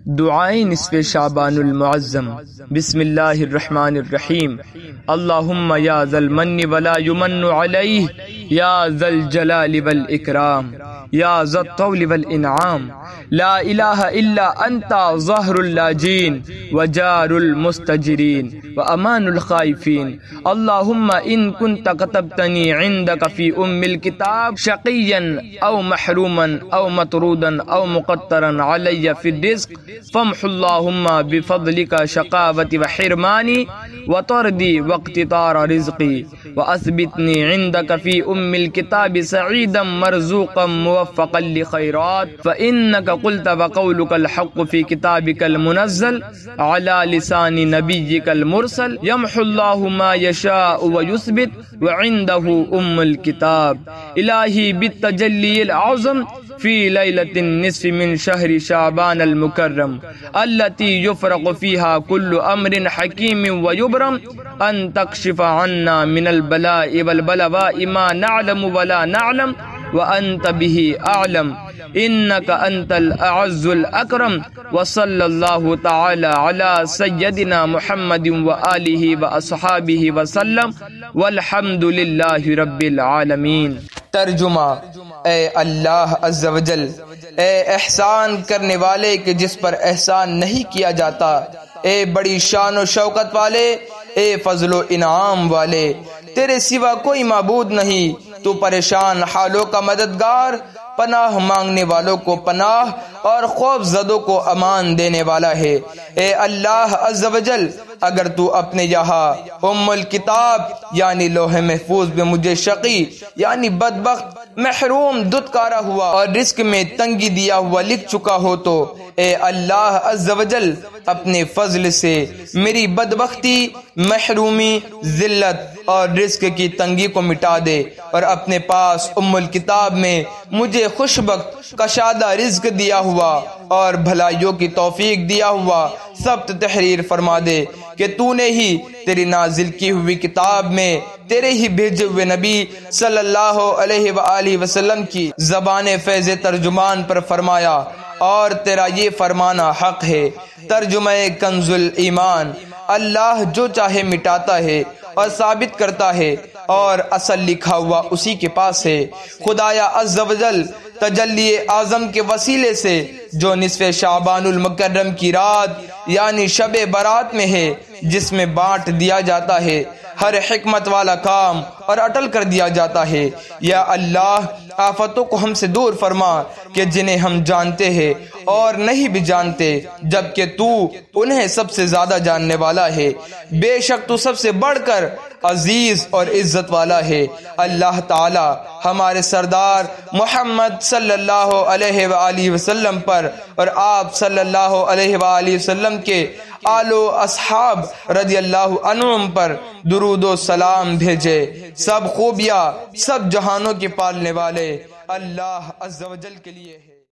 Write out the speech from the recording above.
دعائیں نصف شعبان المعظم۔ بسم اللہ الرحمن الرحیم۔ اللہم یا ذا المن ولا یمن علیہ، یا ذا الجلال والاکرام، یا ذا الطول والانعام، لا الہ الا انت ظہر اللاجین وجار المستجرین وامان الخائفین۔ اللہم ان کنت کتبتنی عندک فی ام الکتاب شقیا او محروما او مطرودا او مقترا علی فی الرزق فامح اللہم بفضلک شقاوتی وحرمانی وطردی واقتطار رزقی واثبتنی عندک فی ام الکتاب سعیدا مرزوقا موفقا لخیرات فإنک قلت وقولک الحق فی کتابک المنزل علی لسان نبیک المرسل یمحو اللہ ما یشاء ویثبت وعنده ام الکتاب۔ الہی بالتجلی العظم فی لیلۃ النصف من شہر شعبان المکرم التي يفرق فيها كل امر حکیم ویبرم ان تکشف عنا من البلاء والبلواء ما نعلم ولا نعلم وانت به اعلم انك انت الاعز الاکرم وصلی اللہ تعالی علی سیدنا محمد وآلہ واصحابہ وسلم والحمد للہ رب العالمین۔ ترجمہ: اے اللہ عز و جل، اے احسان کرنے والے کہ جس پر احسان نہیں کیا جاتا، اے بڑی شان و شوکت والے، اے فضل و انعام والے، تیرے سوا کوئی معبود نہیں، تو پریشان حالوں کا مددگار، پناہ مانگنے والوں کو پناہ اور خوف زدوں کو امان دینے والا ہے۔ اے اللہ عز و جل، اگر تو اپنے یہاں ام الکتاب یعنی لوح محفوظ میں مجھے شقی یعنی بدبخت، محروم، دتکارا ہوا اور رزق میں تنگی دیا ہوا لکھ چکا ہو تو اے اللہ عز و جل اپنے فضل سے میری بدبختی، محرومی، ذلت اور رزق کی تنگی کو مٹا دے، اور اپنے پاس ام الکتاب میں مجھے خوشبخت، کشادہ رزق دیا ہوا اور بھلائیوں کی توفیق دیا ہوا ثبت تحریر فرما دے کہ تو نے ہی تیری نازل کی ہوئی کتاب میں تیرے ہی بھیجے ہوئے نبی صلی اللہ علیہ وآلہ وسلم کی زبان فیض ترجمان پر فرمایا، اور تیرا یہ فرمانا حق ہے۔ ترجمہ کنز الایمان: اللہ جو چاہے مٹاتا ہے اور ثابت کرتا ہے، اور اصل لکھا ہوا اسی کے پاس ہے۔ خدایا عز و جل تجلی اعظم کے وسیلے سے جو نصف شعبان المکرم کی رات یعنی شب برات میں ہے، جس میں بانٹ دیا جاتا ہے ہر حکمت والا کام اور اٹل کر دیا جاتا ہے، یا اللہ آفتوں کو ہم سے دور فرما کہ جنہیں ہم جانتے ہیں اور نہیں بھی جانتے، جبکہ تو انہیں سب سے زیادہ جاننے والا ہے۔ بے شک تو سب سے بڑھ کر عزیز اور عزت والا ہے۔ اللہ تعالی ہمارے سردار محمد صلی اللہ علیہ وآلہ وسلم پر اور آپ صلی اللہ علیہ وآلہ وسلم کے آل و اصحاب رضی اللہ عنہم پر درود و سلام بھیجے۔ سب خوبیاں سب جہانوں کے پالنے والے اللہ عز و جل کے لیے ہے۔